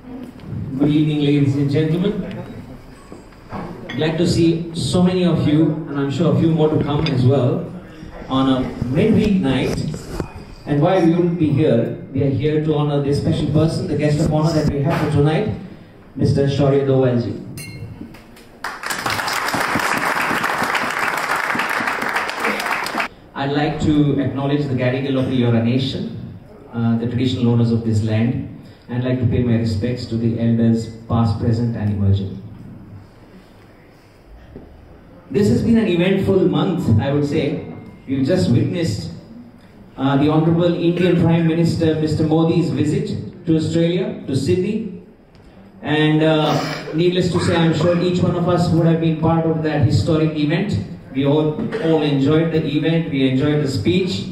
Good evening, ladies and gentlemen. Glad to see so many of you, and I'm sure a few more to come as well, on a midweek night. And why we wouldn't be here, we are here to honor this special person, the guest of honor that we have for tonight, Mr. Shaurya Doval ji. I'd like to acknowledge the Gadigal of the Eora Nation, the traditional owners of this land, and I'd like to pay my respects to the elders past, present and emerging. This has been an eventful month, I would say. We've just witnessed the Honorable Indian Prime Minister Mr. Modi's visit to Australia, to Sydney, and needless to say, I'm sure each one of us would have been part of that historic event. We all enjoyed the event, we enjoyed the speech,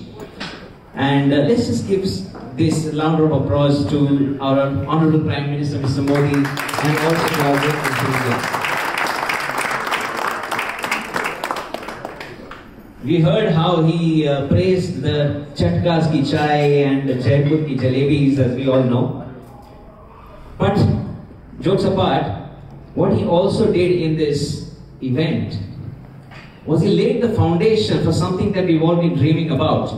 and let's just give this round of applause to our Honorable Prime Minister Mr. Modi and also to our guests. We heard how he praised the Chatkas ki chai and the Jaipur ki jalebis, as we all know. But jokes apart, what he also did in this event was he laid the foundation for something that we've all been dreaming about.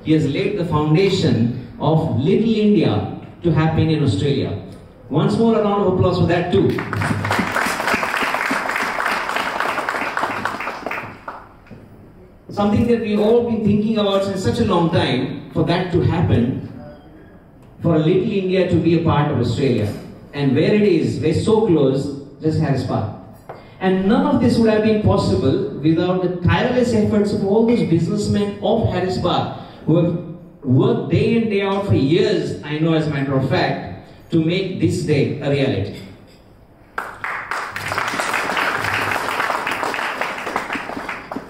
He has laid the foundation of Little India to happen in Australia. Once more, a round of applause for that too. Something that we've all been thinking about since such a long time, for that to happen, for Little India to be a part of Australia. And where it is, we're so close, just Harris Park. And none of this would have been possible without the tireless efforts of all those businessmen of Harris Park who have worked day in, day out for years, I know as a matter of fact, to make this day a reality.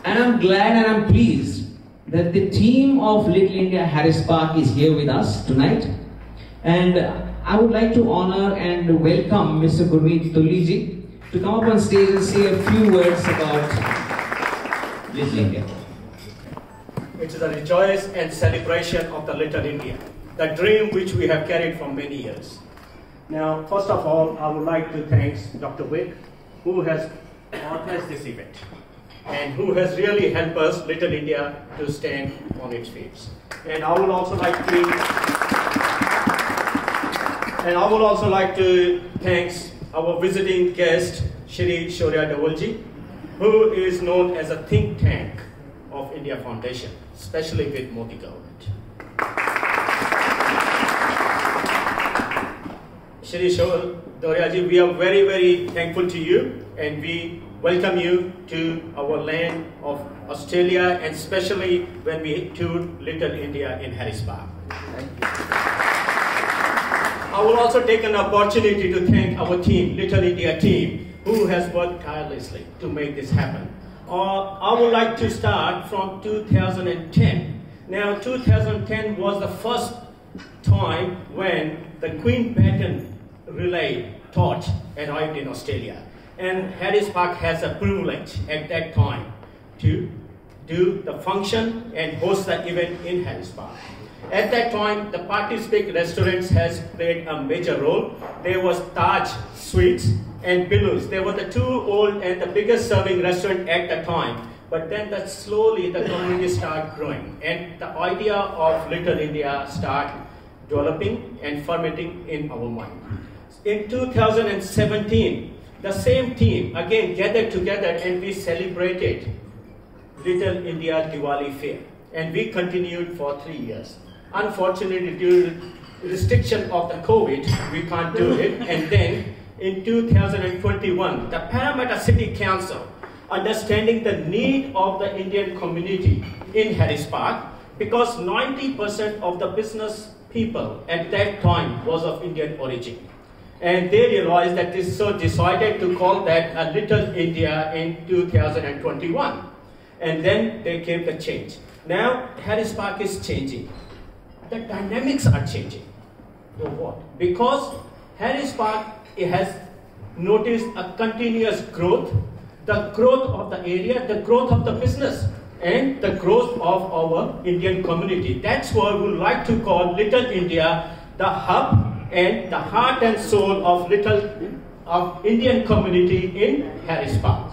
And I'm glad and I'm pleased that the team of Little India Harris Park is here with us tonight. And I would like to honor and welcome Mr. Gurmeet Tulli ji to come up on stage and say a few words about Little India. It is a rejoice and celebration of the Little India, the dream which we have carried for many years. Now, first of all, I would like to thank Dr. Vic, who has organized this event and who has really helped us, Little India, to stand on its feet. And I would also like to thank our visiting guest, Shri Shaurya Doval ji, who is known as a think tank of India Foundation, especially with Modi government. Shri Shaurya ji, we are very, very thankful to you, and we welcome you to our land of Australia, and especially when we toured Little India in Harris Park. I will also take an opportunity to thank our team, Little India team, who has worked tirelessly to make this happen. I would like to start from 2010. Now, 2010 was the first time when the Queen Baton Relay torch arrived in Australia. And Harris Park has a privilege at that time to do the function and host the event in Harris Park. At that time, the Party's Big Restaurants has played a major role. There was Taj Sweets and Billu's. They were the two old and the biggest serving restaurant at the time. But then slowly the community started growing, and the idea of Little India started developing and fermenting in our mind. In 2017, the same team again gathered together and we celebrated Little India Diwali Fair. And we continued for 3 years. Unfortunately, due to restriction of the COVID, we can't do it. And then in 2021, the Parramatta City Council, understanding the need of the Indian community in Harris Park, because 90% of the business people at that time was of Indian origin. And they realized that this, so decided to call that a Little India in 2021. And then there came the change. Now Harris Park is changing. The dynamics are changing. So what? Because Harris Park has noticed a continuous growth, the growth of the area, the growth of the business, and the growth of our Indian community. That's why we like to call Little India the hub and the heart and soul of Indian community in Harris Park.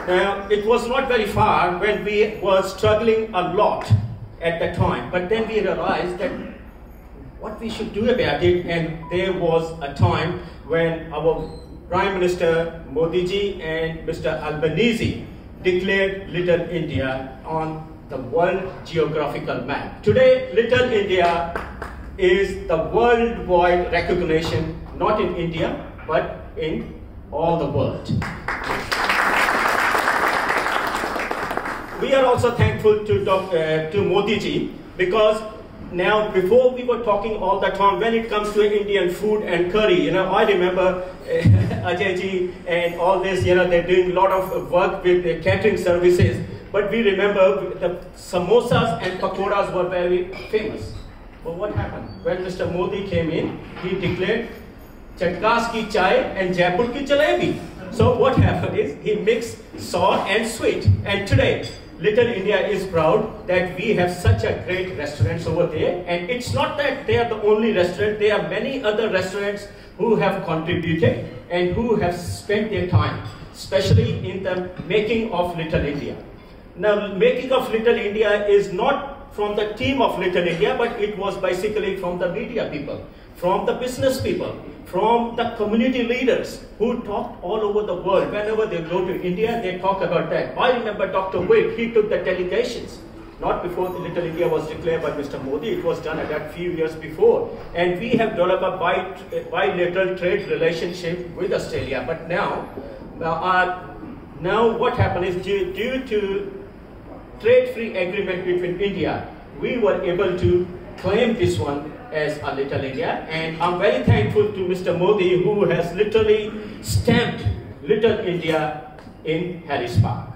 Now, it was not very far when we were struggling a lot at the time, but then we realized that what we should do about it, and there was a time when our Prime Minister Modi ji and Mr. Albanese declared Little India on the world geographical map. Today, Little India is the worldwide recognition, not in India, but in all the world. We are also thankful to Modi ji, because now, before we were talking all the time, when it comes to Indian food and curry, I remember Ajay ji and all this, they're doing a lot of work with the catering services, but we remember the samosas and pakoras were very famous. But what happened? When Mr. Modi came in, he declared Chatkas ki chai and Jaipur ki jalebi. So what happened is, he mixed sour and sweet. And today, Little India is proud that we have such a great restaurants over there. And it's not that they are the only restaurant. There are many other restaurants who have contributed and who have spent their time, especially in the making of Little India. Now, making of Little India is not from the team of Little India, but it was basically from the media people, from the business people, from the community leaders who talked all over the world. Whenever they go to India, they talk about that. I remember Dr. Witt, he took the delegations, not before the Little India was declared by Mr. Modi, it was done about a few years before. And we have developed a bilateral trade relationship with Australia. But now what happened is, due to trade-free agreement between India, we were able to claim this one as a Little India, and I'm very thankful to Mr. Modi, who has literally stamped Little India in Harris Park.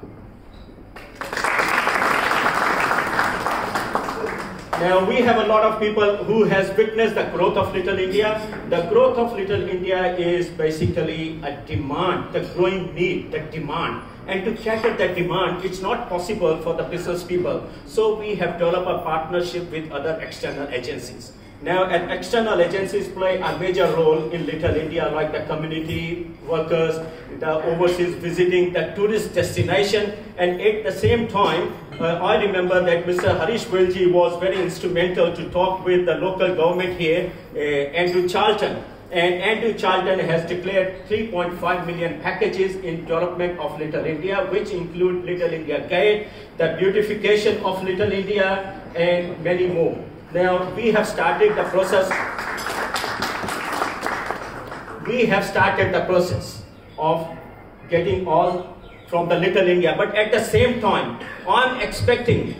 Now, we have a lot of people who has witnessed the growth of Little India. The growth of Little India is basically a demand, the growing need, the demand. And to cater that demand, it's not possible for the business people. So we have developed a partnership with other external agencies. Now, and external agencies play a major role in Little India, like the community workers, the overseas visiting, the tourist destination. And at the same time, I remember that Mr. Harish Velji was very instrumental to talk with the local government here, Andrew Charlton. And Andrew Charlton has declared 3.5 million packages in development of Little India, which include Little India Gate, the beautification of Little India, and many more. Now, we have started the process. We have started the process of getting all from the Little India. But at the same time, I'm expecting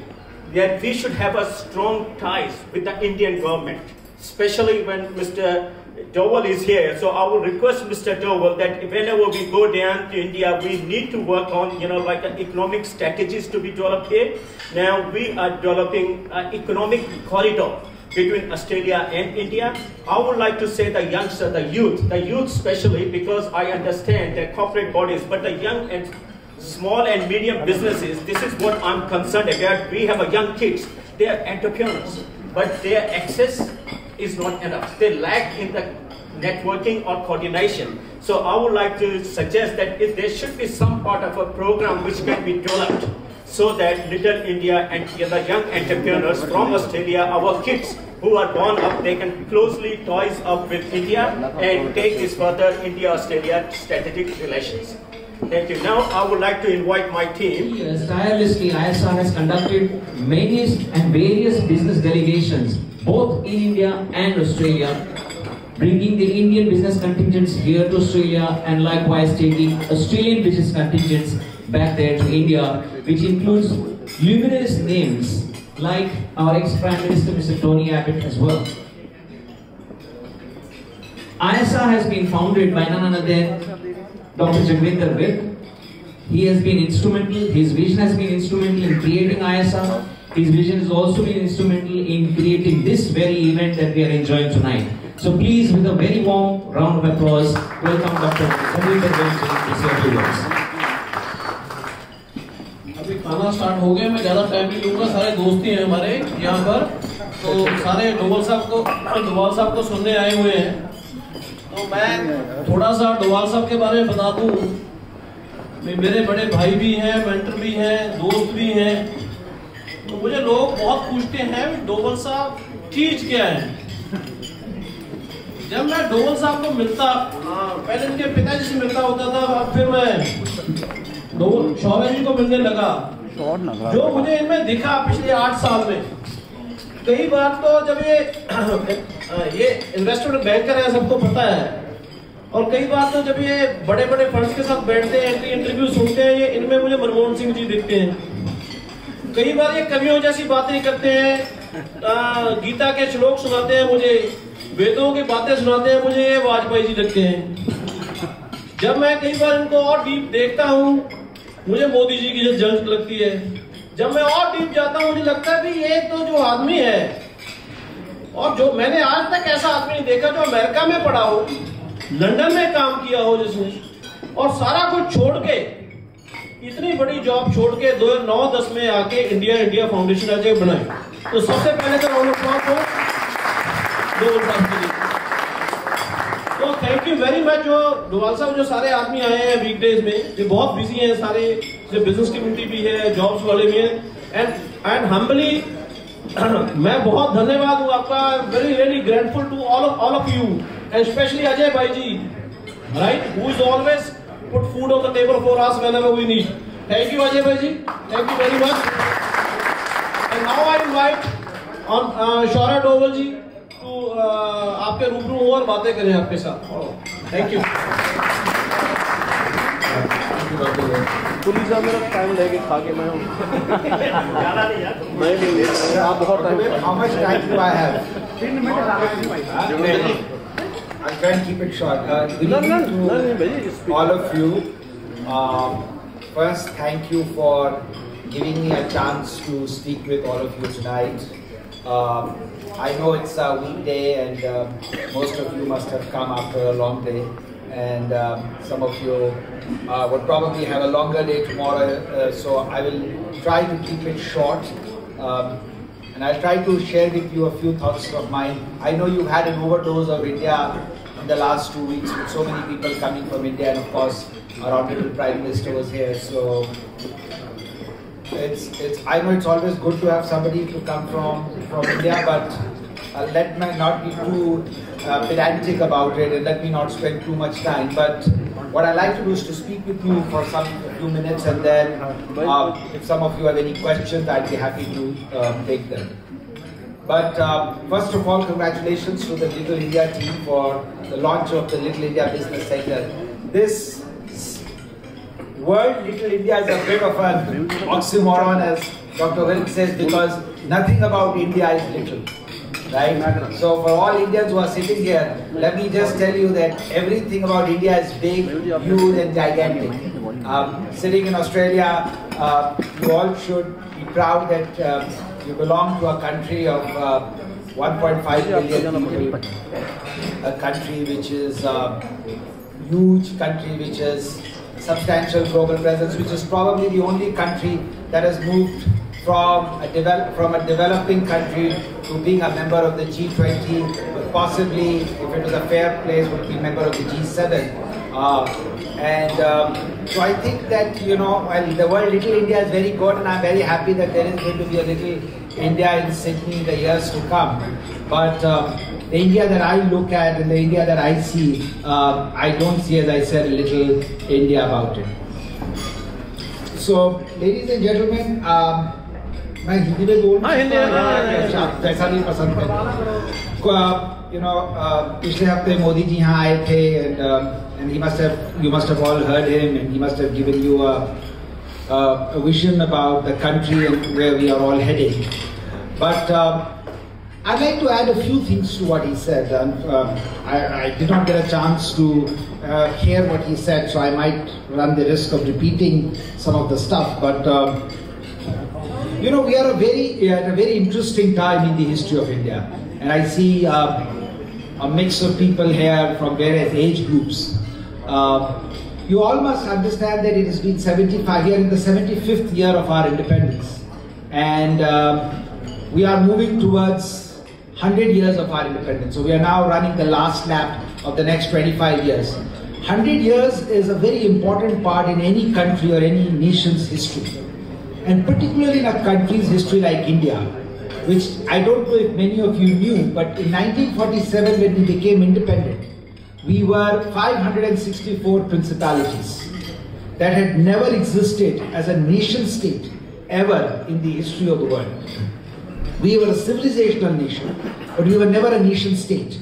that we should have a strong ties with the Indian government, especially when Mr. Doval is here. So I will request Mr. Doval that whenever we go down to India, we need to work on, like economic strategies to be developed here. Now, we are developing an economic corridor between Australia and India. I would like to say the youngster, the youth especially, because I understand that corporate bodies, but the young and small and medium businesses, this is what I'm concerned about. We have a young kids, they are entrepreneurs, but their access is not enough. They lack in the networking or coordination. So I would like to suggest that if there should be some part of a program which can be developed so that Little India and the young entrepreneurs from Australia, our kids who are born up, they can closely ties up with India and take this further India-Australia strategic relations. Thank you. Now I would like to invite my team. Yes, tirelessly, ISR has conducted many and various business delegations, both in India and Australia, bringing the Indian business contingents here to Australia and likewise taking Australian business contingents back there to India, which includes luminous names like our ex-Prime Minister Mr. Tony Abbott as well. ISR has been founded by none other than Dr. Jagvinder Vitt. He has been instrumental, his vision has been instrumental in creating ISR. His vision has also been instrumental in creating this very event that we are enjoying tonight. So please, with a very warm round of applause, welcome Dr. Jagvinder Vitt to say a few words. खाना start हो गया, मैं ज़्यादा time नहीं लूँगा, सारे दोस्त ही हैं हमारे यहाँ पर, तो सारे डोवाल साहब को सुनने आए हुए हैं। तो मैं थोड़ा सा डोवाल साहब के बारे में बता दूँ, मेरे बड़े भाई भी हैं, मेंटर भी हैं, दोस्त भी हैं। तो मुझे लोग बहुत पूछते हैं डोवाल साहब चीज क्या है। जब मैं डोवाल साहब को मिलता, पहले उनके पिताजी से मिलता होता था, अब फिर मैं शौर्य जी को मिलने लगा। जो मुझे इनमें दिखा पिछले 8 साल में, कई बार तो जब ये इन्वेस्टमेंट बैंकर है, सबको पता है, और कई बार तो जब ये बड़े बड़े फंड्स के साथ बैठते हैं, इंटरव्यू सुनते हैं, ये इनमें मुझे मनमोहन सिंह जी दिखते हैं। कई बार ये कवियों जैसी बातें करते हैं, गीता के श्लोक सुनाते हैं मुझे, वेदों की बातें सुनाते हैं मुझे, ये वाजपेयी जी लगते हैं। जब मैं कई बार इनको और डीप देखता हूँ, मुझे मोदी जी की झलक लगती है। जब मैं और डीप जाता हूँ, मुझे लगता है कि ये तो जो आदमी है, और जो मैंने आज तक ऐसा आदमी नहीं देखा जो अमेरिका में पढ़ा हो, लंदन में काम किया हो जिसने, और सारा कुछ छोड़ के, इतनी बड़ी जॉब छोड़ के 2009-10 में आके इंडिया फाउंडेशन आज बनाई। तो सबसे पहले तो राउंड ऑफ अप्लॉज हो डोवाल साहब के लिए। तो थैंक यू वेरी मच। जो डोवाल साहब जो सारे आदमी आए हैं वीकडेज में, ये बहुत बिजी हैं सारे, जो बिजनेस कम्युनिटी भी है, जॉब्स वाले भी हैं, एंड हम्बली मैं बहुत धन्यवाद हूँ आपका। Very very grateful to all of you, and specially Ajay भाई ji, right, who is always put food on the table for us whenever we need. Thank you Ajay bhai ji, thank you very much. And now I invite on Shaurya Doval ji to आपके रूबरू हो और बातें करें आपके साथ। Thank you. Police मेरा time लेके खा के मैं नहीं आप बहुत time. How much time do I have? 3 minutes. I'll try and keep it short. Good evening to all of you. First, thank you for giving me a chance to speak with all of you tonight. I know it's a weekday and most of you must have come after a long day, and some of you would probably have a longer day tomorrow, so I will try to keep it short. And I'll try to share with you a few thoughts of mine. I know you've had an overdose of India in the last 2 weeks, with so many people coming from India, and of course our Honorable Prime Minister was here. So I know it's always good to have somebody to come from India, but let me not be too pedantic about it, and let me not spend too much time. But what I like to do is to speak with you for a few minutes, and then if some of you have any questions, I'd be happy to take them. But first of all, congratulations to the Little India team for the launch of the Little India Business Center. This word Little India is a bit of an oxymoron, as Dr. Wilk says, because nothing about India is little. Right? So for all Indians who are sitting here, let me just tell you that everything about India is big, huge and gigantic. Sitting in Australia, you all should be proud that you belong to a country of 1.5 billion people. A country which is a huge country, which has substantial global presence, which is probably the only country that has moved from a developing country to being a member of the G20, but possibly, if it was a fair place, would be a member of the G7. So I think that, you know, while the word Little India is very good, and I'm very happy that there is going to be a Little India in Sydney in the years to come. But the India that I look at and the India that I see, I don't see, as I said, a Little India about it. So, ladies and gentlemen, मैं हिंदी में बोल जैसा नहीं पसंद है। You know, पिछले हफ्ते मोदी जी यहाँ आए थे, and you must have all heard him, and he must have given you a vision about the country and where we are all heading. But I'd like to add a few things to what he said. I did not get a chance to hear what he said, so I might run the risk of repeating some of the stuff. But you know, we are at a very interesting time in the history of India, and I see a mix of people here from various age groups. you all must understand that it has been 75 years, in the 75th year of our independence. And we are moving towards 100 years of our independence. So we are now running the last lap of the next 25 years. 100 years is a very important part in any country or any nation's history. And particularly in a country's history like India, which I don't know if many of you knew, but in 1947 when we became independent, we were 564 principalities that had never existed as a nation state ever in the history of the world. We were a civilizational nation, but we were never a nation state.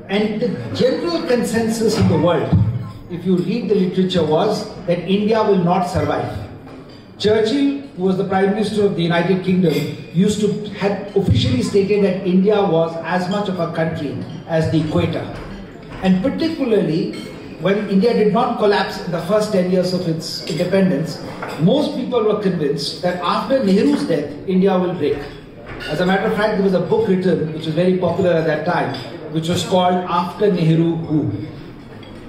And the general consensus in the world, if you read the literature, was that India will not survive. Churchill, who was the Prime Minister of the United Kingdom, had officially stated that India was as much of a country as the equator. And particularly, when India did not collapse in the first 10 years of its independence, most people were convinced that after Nehru's death, India will break. As a matter of fact, there was a book written, which was very popular at that time, which was called After Nehru Who.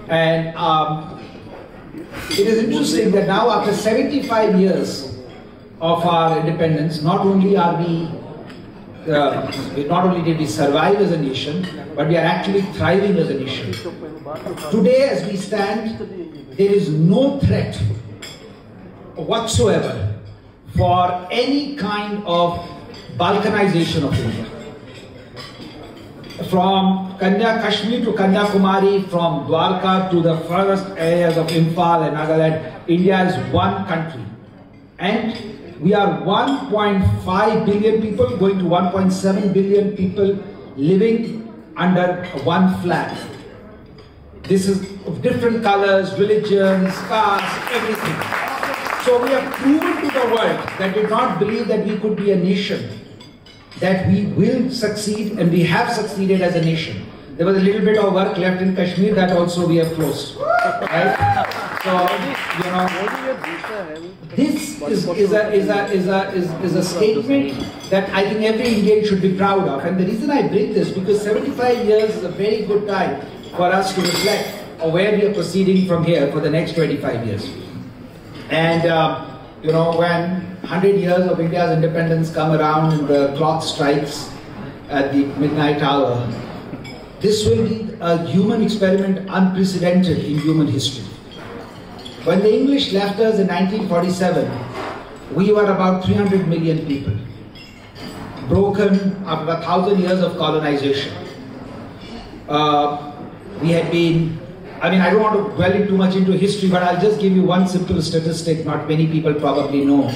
And it is interesting that now after 75 years of our independence, not only did we survive as a nation, but we are actually thriving as a nation. Today as we stand, there is no threat whatsoever for any kind of balkanization of India. From Kashmir to Kanyakumari, from Dwarka to the furthest areas of Imphal and Nagaland, India is one country. And we are 1.5 billion people, going to 1.7 billion people living under one flag. This is of different colors, religions, castes, everything. So we have proven to the world that did not believe that we could be a nation, that we will succeed, and we have succeeded as a nation. There was a little bit of work left in Kashmir, that also we have closed. Right? So, you know, this is a statement that I think every Indian should be proud of. And the reason I bring this, because 75 years is a very good time for us to reflect on where we are proceeding from here for the next 25 years. And you know, when 100 years of India's independence come around and the clock strikes at the midnight hour, this will be a human experiment unprecedented in human history. When the English left us in 1947, we were about 300 million people, broken after 1,000 years of colonization. We had been, I mean, I don't want to dwell in too much into history, but I'll just give you one simple statistic not many people probably know.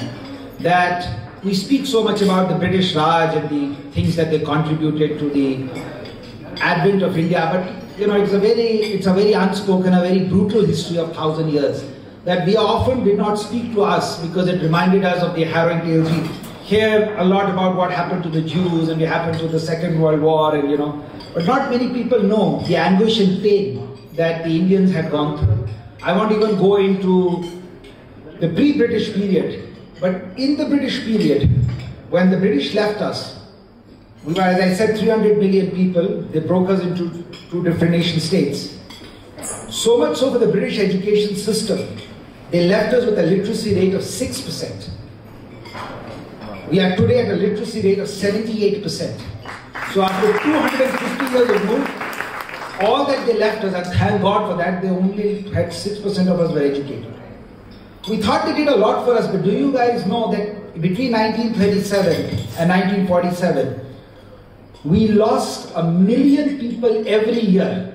That we speak so much about the British Raj and the things that they contributed to the advent of India, but you know, it's a very unspoken, a very brutal history of 1,000 years that we often did not speak to us because it reminded us of the harrowing tales. We hear a lot about what happened to the Jews and what happened to the Second World War, and you know, but not many people know the anguish and pain that the Indians had gone through. I won't even go into the pre-British period. But in the British period, when the British left us, we were, as I said, 300 million people. They broke us into two different nation states. So much so for the British education system, they left us with a literacy rate of 6%. We are today at a literacy rate of 78%. So after 250 years of move, all that they left us, and thank God for that, they only had 6% of us were educated. We thought they did a lot for us, but do you guys know that between 1937 and 1947, we lost 1 million people every year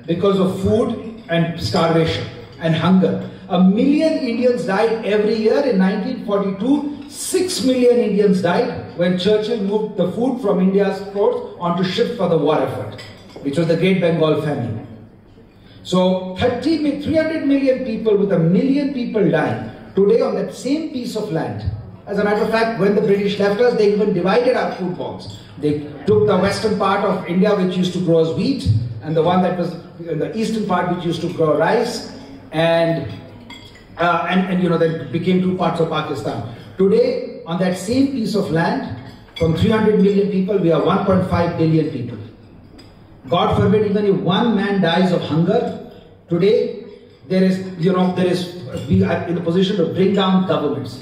because of food and starvation and hunger. 1 million Indians died every year. In 1942, 6 million Indians died when Churchill moved the food from India's ports onto ships for the war effort, which was the Great Bengal famine. So 300 million people with 1 million people dying today on that same piece of land. As a matter of fact, when the British left us, they even divided our food bonds. They took the western part of India, which used to grow as wheat, and the one that was in the eastern part, which used to grow rice, and you know, that became two parts of Pakistan. Today, on that same piece of land, from 300 million people, we are 1.5 billion people. God forbid, even if one man dies of hunger, today we are in a position to bring down governments.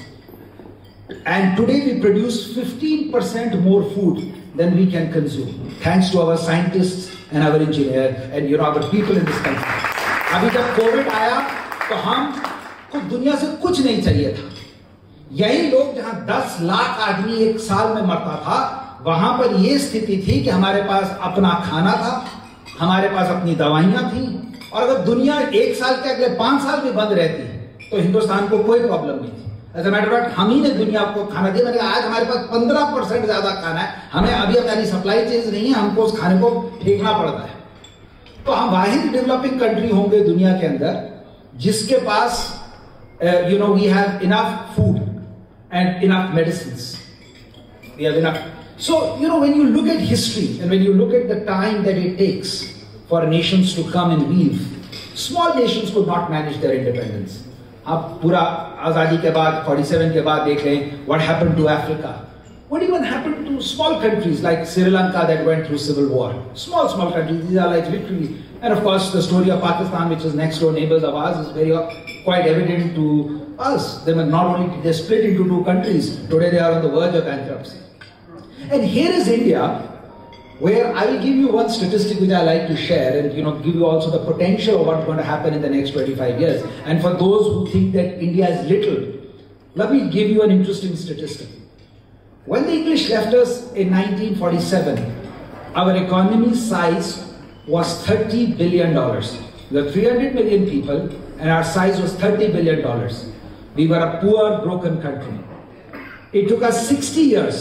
And today we produce 15% more food than we can consume, thanks to our scientists and our engineers and our people in this country. अभी जब Covid आया तो हमको दुनिया से कुछ नहीं चाहिए था. यही लोग जहां 10 लाख आदमी एक साल में मरता था, वहां पर यह स्थिति थी कि हमारे पास अपना खाना था, हमारे पास अपनी दवाइयां थी, और अगर दुनिया एक साल के अगले 5 साल भी बंद रहती तो हिंदुस्तान को कोई प्रॉब्लम नहीं थी. As a matter of fact हम ही ने दुनिया को खाना दिया. मैंने आज हमारे पास 15% ज्यादा खाना है, हमें अभी हमारी सप्लाई चेन नहीं है, हमको उस खाने को फेंकना पड़ता है. तो हम वाहिद डेवलपिंग कंट्री होंगे दुनिया के अंदर जिसके पास we have enough food and enough medicines. We have enough. So, when you look at history and when you look at the time that it takes for nations to come and weave, small nations could not manage their independence. आप पूरा आजादी के बाद 47 के बाद देख लें what happened to Africa. What even happened to small countries like Sri Lanka that went through civil war? Small countries. These are like literally, and of course the story of Pakistan, which is next door neighbors of ours, is quite evident to us. They were not only they split into 2 countries. Today they are on the verge of bankruptcy. And here is India, where I will give you one statistic which I like to share, and give you also the potential of what's going to happen in the next 25 years. And for those who think that India is little, let me give you an interesting statistic. When the English left us in 1947, our economy size was $30 billion. We were 300 million people, and our size was $30 billion. We were a poor, broken country. It took us 60 years,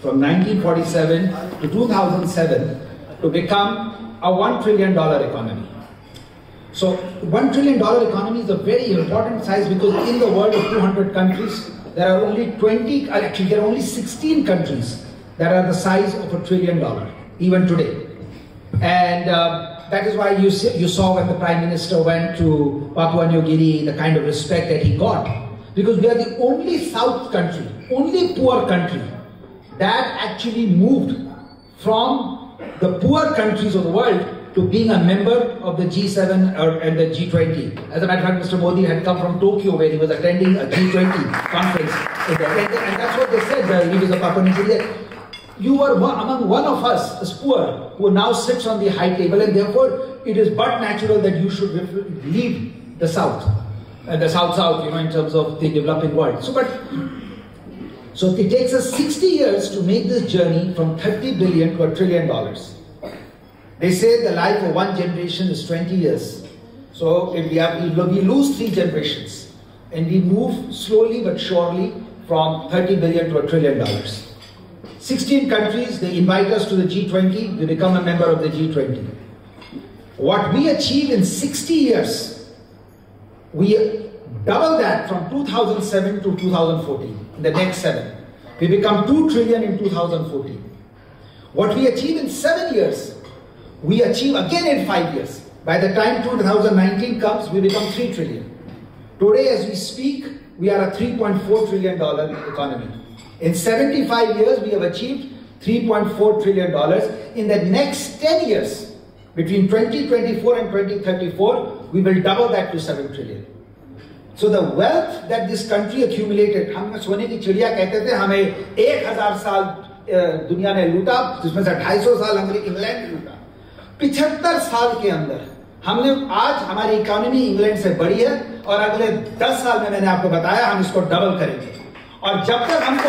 from 1947 to 2007, to become a $1 trillion economy. So, $1 trillion economy is a very important size because in the world of 200 countries, there are only 16 countries that are the size of $1 trillion, even today. And that is why you saw when the Prime Minister went to Papua New Guinea, the kind of respect that he got. Because we are the only South country, only poor country, that actually moved from the poor countries of the world to being a member of the G7 and the G20. As a matter of fact, Mr. Modi had come from Tokyo where he was attending a G20 conference. And that's what they said, the leaders of Papua New Guinea. You were among one of us, as poor, who now sits on the high table, and therefore it is but natural that you should lead the South, the South-South, in terms of the developing world. So it takes us 60 years to make this journey from 30 billion to $1 trillion. They say the life of one generation is 20 years. So if we lose 3 generations, and we move slowly but surely from 30 billion to $1 trillion. 16 countries, they invite us to the G20, we become a member of the G20. What we achieve in 60 years, we double that from 2007 to 2014, in the next 7. We become 2 trillion in 2014. What we achieve in 7 years, we achieve again in 5 years. By the time 2019 comes, we become 3 trillion. Today as we speak, we are a $3.4 trillion economy. In 75 years, we have achieved $3.4 trillion. In the next 10 years, between 2024 and 2034, we will double that to 7 trillion. So the wealth that this country accumulated, हम सोने की चिड़िया कहते थे, हमें 1000 साल दुनिया ने लूटा, जिसमें से 250 साल इंग्लैंड ने लूटा. 75 साल के अंदर हमने आज हमारी इकोनॉमी इंग्लैंड से बड़ी है, और अगले 10 साल में मैंने आपको बताया हम इसको डबल करेंगे. और जब तक हमको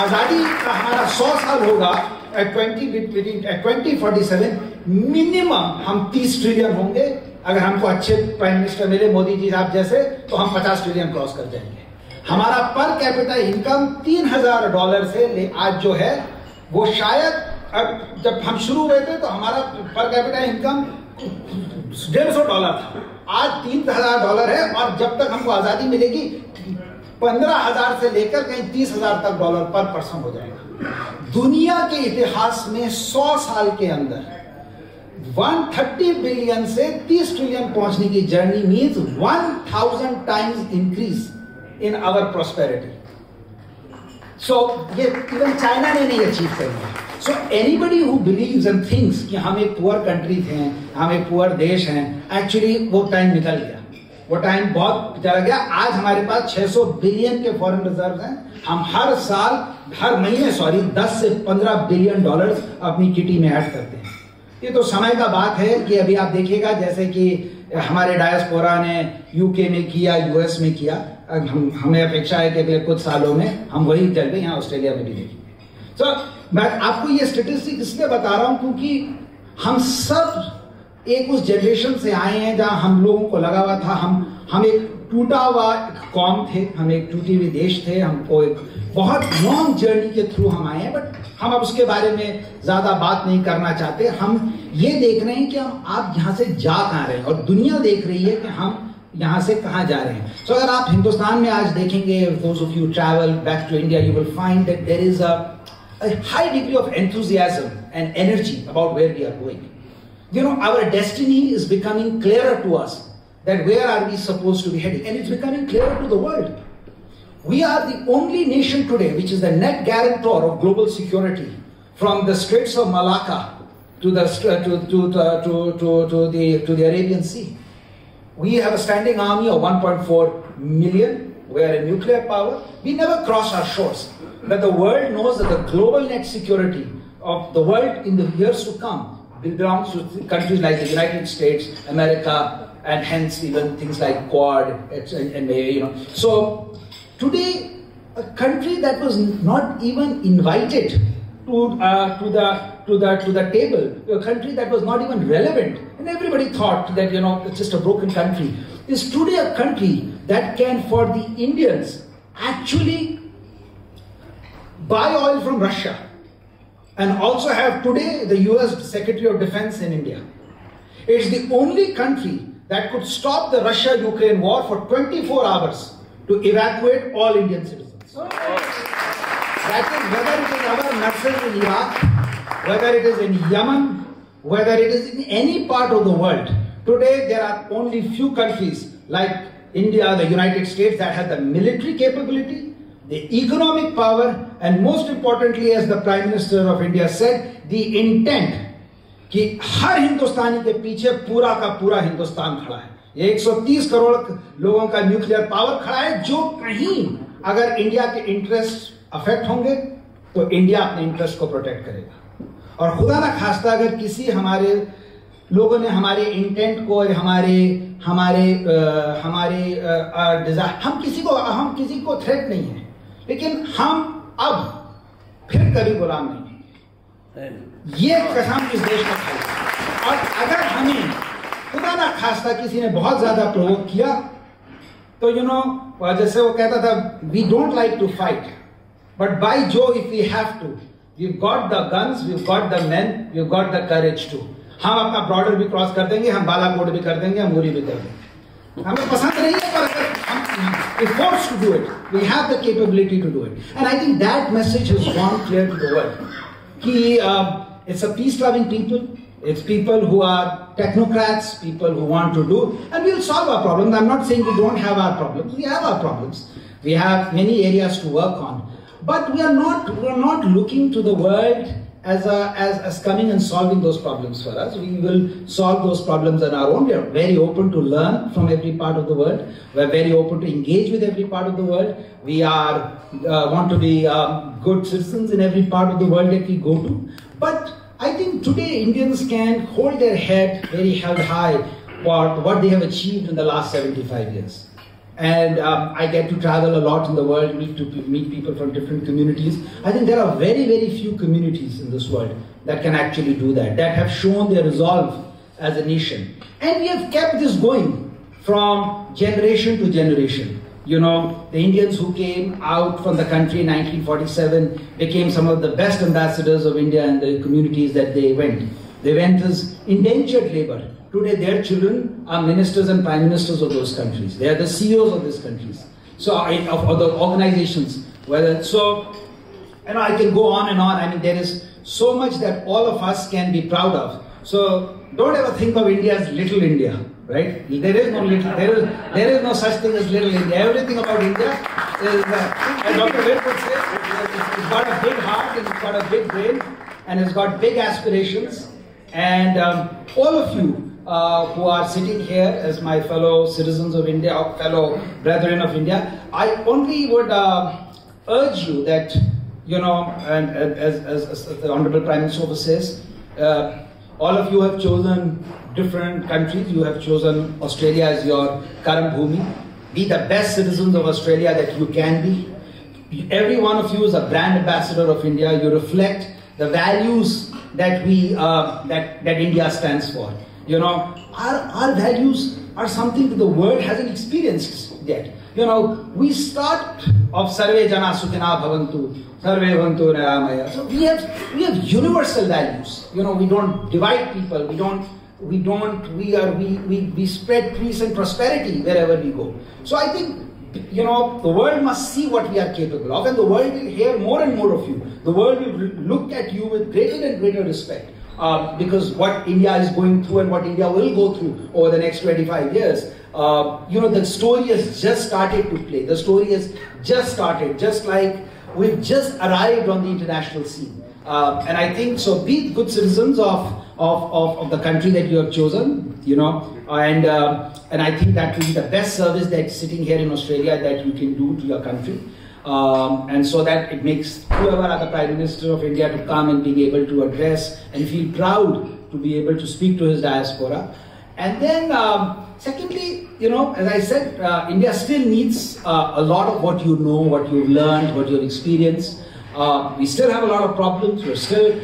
आजादी का हमारा 100 साल होगा, at 2047 मिनिमम हम 30 ट्रिलियन होंगे. अगर हमको अच्छे प्राइम मिनिस्टर मिले, मोदी जी साहब जैसे, तो हम 50 ट्रिलियन क्रॉस कर जाएंगे. हमारा पर कैपिटा इनकम $3000 से आज जो है वो शायद जब हम शुरू हुए थे तो हमारा पर कैपिटा इनकम $150 था, आज $3000 है. और जब तक हमको आजादी मिलेगी 15,000 से लेकर कहीं 30,000 तक डॉलर पर पर्सन हो जाएगा. दुनिया के इतिहास में 100 साल के अंदर 130 बिलियन से 30 ट्रिलियन पहुंचने की journey means 1000 times increase in our prosperity. So ये इवन चाइना ने नहीं अचीव करी है. So anybody who believes and thinks कि हम एक poor country थे, हम एक poor देश हैं, actually वो time निकल गया, वो time बहुत चला गया। आज हमारे पास 600 बिलियन के foreign reserves हैं। हम हर महीने 10 से 15 बिलियन डॉलर्स अपनी किटी में ऐड करते हैं। ये तो समय का बात है कि अभी आप देखिएगा जैसे कि हमारे डायस्पोरा ने यूके में किया, यूएस में किया, हमें अपेक्षा है कि अगले कुछ सालों में हम वही जल्दी यहाँ ऑस्ट्रेलिया में भी देखेंगे। तो मैं आपको ये स्टेटिस्टिक इसलिए बता रहा हूँ क्योंकि हम सब एक उस जनरेशन से आए हैं जहाँ हम लोगों को लगा हुआ था हम एक टूटा हुआ कौम थे, हम एक टूटी हुई देश थे, हमको एक बहुत लॉन्ग जर्नी के थ्रू हम आए हैं, बट हम अब उसके बारे में ज्यादा बात नहीं करना चाहते। हम ये देख रहे हैं कि आप यहाँ से जा कहाँ रहे हैं और दुनिया देख रही है कि हम यहाँ से कहाँ जा रहे हैं। So, अगर आप हिंदुस्तान में आज देखेंगे, those of you travel back to India, you will find that there is a high degree of enthusiasm and energy about where we are going. You know, our destiny is becoming clearer to us, that where are we supposed to be heading, and it's becoming clearer to the world. We are the only nation today which is the net guarantor of global security, from the Straits of Malacca to the Arabian Sea. We have a standing army of 1.4 million. We are a nuclear power. We never cross our shores. But the world knows that the global net security of the world in the years to come belongs to countries like the United States, America, and hence even things like Quad, and you know. So today, a country that was not even invited to the table, a country that was not even relevant, and everybody thought that, you know, it's just a broken country, is today a country that can, for the Indians, actually buy oil from Russia and also have today the US Secretary of Defense in India. It's the only country that could stop the Russia-Ukraine war for 24 hours to evacuate all Indian citizens. That is, whether it is our nurses in Iraq, whether it is in Yemen, whether it is in any part of the world, today there are only few countries like India, the United States, that have the military capability, the economic power, and most importantly, as the Prime Minister of India said, the intent कि हर हिंदुस्तानी के पीछे पूरा का पूरा हिंदुस्तान खड़ा है। ये 130 करोड़ लोगों का न्यूक्लियर पावर खड़ा है, जो कहीं अगर इंडिया के इंटरेस्ट अफेक्ट होंगे तो इंडिया अपने इंटरेस्ट को प्रोटेक्ट करेगा। और खुदा ना खास्ता अगर किसी हमारे लोगों ने हमारे इंटेंट को, हम किसी को थ्रेट नहीं है, लेकिन हम अब फिर कभी गुलाम नहीं हैं। ये कसम इस देश का खाई। और अगर हमें खुदा ना खास्ता किसी ने बहुत ज्यादा प्रोवोक किया तो जैसे वो कहता था, we don't like to fight but by Jove if we have to, we've got the guns, we've got the men, we've got the courage to. हम अपना बॉर्डर भी क्रॉस कर देंगे, हम बालाकोट भी कर देंगे, हम मुरी भी कर देंगे। हमें पसंद नहीं है पर अगर हम forced to do it, we have the capability to do it. And I think that message has gone clear to the world. कि it's a peace-loving people. It's people who are technocrats, people who want to do, and we'll solve our problems. I'm not saying we don't have our problems. We have our problems. We have many areas to work on. But we are not looking to the world as coming and solving those problems for us. We will solve those problems on our own. We are very open to learn from every part of the world. We are very open to engage with every part of the world. We want to be good citizens in every part of the world that we go to. But I think today Indians can hold their head very held high for what they have achieved in the last 75 years. And I get to travel a lot in the world, meet people from different communities. I think there are very, very few communities in this world that can actually do that, that have shown their resolve as a nation. And we have kept this going from generation to generation. You know, the Indians who came out from the country in 1947 became some of the best ambassadors of India in the communities that they went. They went as indentured labor. Today, their children are ministers and prime ministers of those countries. They are the CEOs of these countries. So, of the organizations. So, I can go on and on. I mean, there is so much that all of us can be proud of. So, don't ever think of India as little India, right? There is no such thing as little India. Everything about India is, as Dr. Ved would say, it's got a big heart and it's got a big brain. and has got big aspirations. And all of you who are sitting here as my fellow citizens of India, or fellow brethren of India, I only would urge you that, you know, and as the Honorable Prime Minister says, all of you have chosen different countries. You have chosen Australia as your Karam Bhumi. Be the best citizens of Australia that you can be. Every one of you is a brand ambassador of India. You reflect the values that that India stands for. You know, our values are something that the world hasn't experienced yet. You know, we start of Sarve Jana Sukhina Bhavantu, Sarve Bhavantu Niramaya. So we have universal values. You know, we don't divide people. We spread peace and prosperity wherever we go. So I think, you know, the world must see what we are capable of, and the world will hear more and more of you. The world will look at you with greater and greater respect, because what India is going through and what India will go through over the next 25 years, you know, the story has just started to play. The story has just started, just like we've just arrived on the international scene. And I think, so be good citizens of the country that you have chosen, you know, and I think that will be the best service that sitting here in Australia that you can do to your country. And so that it makes whoever are the Prime Minister of India to come and being able to address and feel proud to be able to speak to his diaspora. And then, secondly, you know, as I said, India still needs a lot of what you know, what you've learned, what you've experienced. We still have a lot of problems. We're still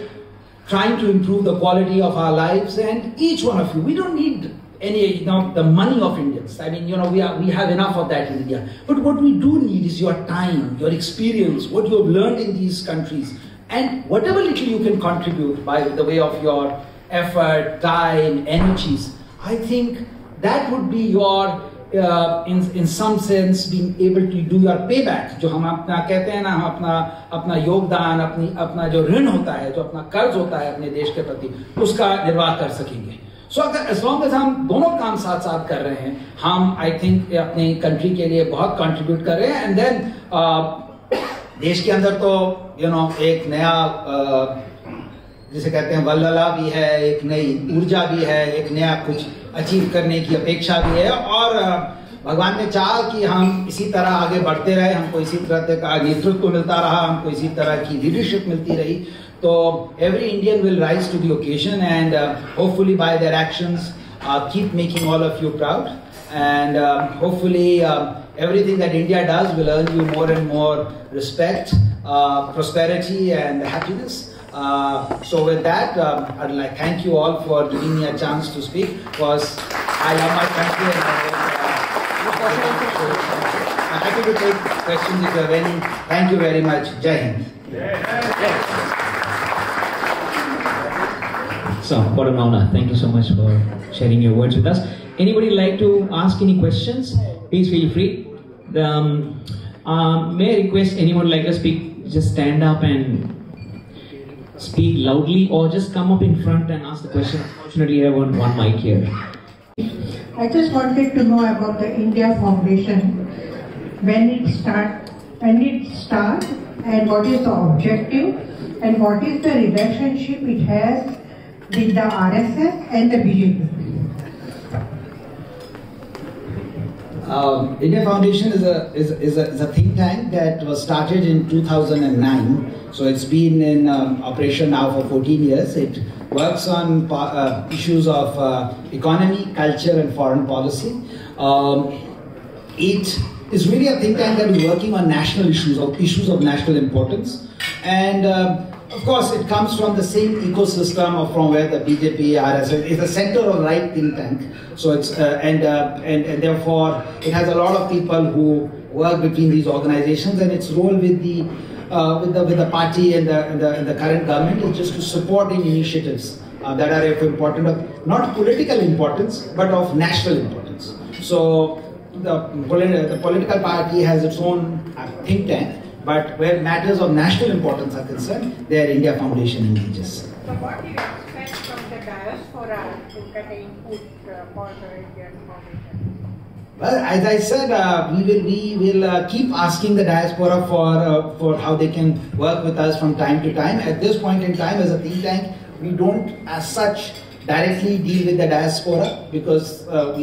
trying to improve the quality of our lives, and each one of you, we don't need any, you know, the money of Indians. I mean, you know, we have enough of that in India. But what we do need is your time, your experience, what you have learned in these countries, and whatever little you can contribute by the way of your effort, time, energies. I think that would be your, in some sense, being able to do your payback. जो हम अपना कहते हैं ना, हम अपना योगदान, अपना जो ऋण होता है, जो अपना कर्ज होता है अपने देश के प्रति, उसका निर्वाह कर सकेंगे. So as long as हम दोनों काम साथ साथ कर रहे हैं, हम I think अपनी कंट्री के लिए बहुत contribute कर रहे हैं. And then देश के अंदर तो, you know, एक नया जिसे कहते हैं वल्लला भी है, एक नई ऊर्जा भी है, एक नया कुछ अचीव करने की अपेक्षा भी है, और भगवान ने चाहा कि हम इसी तरह आगे बढ़ते रहे, हमको इसी तरह का नेतृत्व मिलता रहा, हमको इसी तरह की लीडरशिप मिलती रही. तो every Indian will rise to the occasion, and hopefully by their actions keep making all of you proud, and hopefully everything that India does will earn you more and more respect, prosperity and happiness. So with that, I'd like to thank you all for giving me a chance to speak, because I love my country, and I'm happy to take questions if you have any. Thank you very much. Jai Hind. So, what an honor. Thank you so much for sharing your words with us. Anybody like to ask any questions? Please feel free. May I request anyone like to speak, just stand up and speak loudly, or just come up in front and ask the question. Unfortunately, I have one mic here. I just wanted to know about the India Foundation, when it start, and what is the objective, and what is the relationship it has with the RSS and the BJP. India Foundation is a think tank that was started in 2009. So it's been in operation now for 14 years. It works on issues of economy, culture and foreign policy. It is really a think tank that is working on national issues, or issues of national importance. And of course, it comes from the same ecosystem of from where the BJP, RSS is a center of right think tank. So it's and therefore it has a lot of people who work between these organizations, and its role with the party and the current government is just to support in initiatives that are of important, not political importance, but of national importance. So the political party has its own think tank. But where matters of national importance are concerned, there India Foundation engages. So what do you expect from the diaspora to get input for the Indian Foundation? Well, as I said, we will keep asking the diaspora for how they can work with us from time to time. At this point in time, as a think tank, we don't, as such, directly deal with the diaspora because that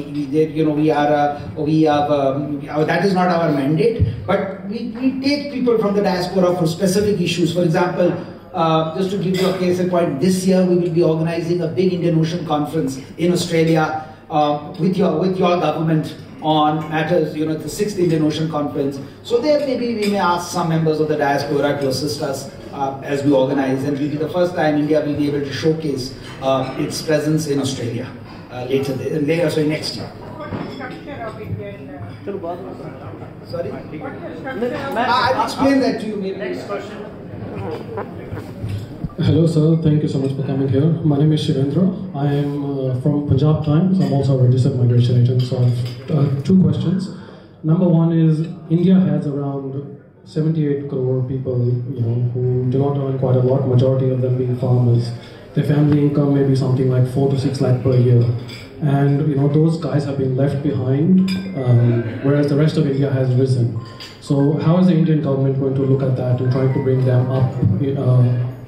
is not our mandate. But we take people from the diaspora for specific issues. For example, just to give you a case in point, this year we will be organizing a big Indian Ocean conference in Australia with your government on matters, the 6th Indian Ocean Conference. So there maybe we may ask some members of the diaspora to assist us as we organize, and it will be the first time India will be able to showcase its presence in Australia next year. What is the structure of Indian? Sorry? What is the structure of I'll explain that to you maybe. Next question. Hello sir, thank you so much for coming here. My name is Shirendra. I am from Punjab Times. I'm also a registered migration agent, so I have 2 questions. Number one is, India has around 78 crore people, who do not earn quite a lot, majority of them being farmers. Their family income may be something like 4 to 6 lakh per year. And those guys have been left behind, whereas the rest of India has risen. So how is the Indian government going to look at that and try to bring them up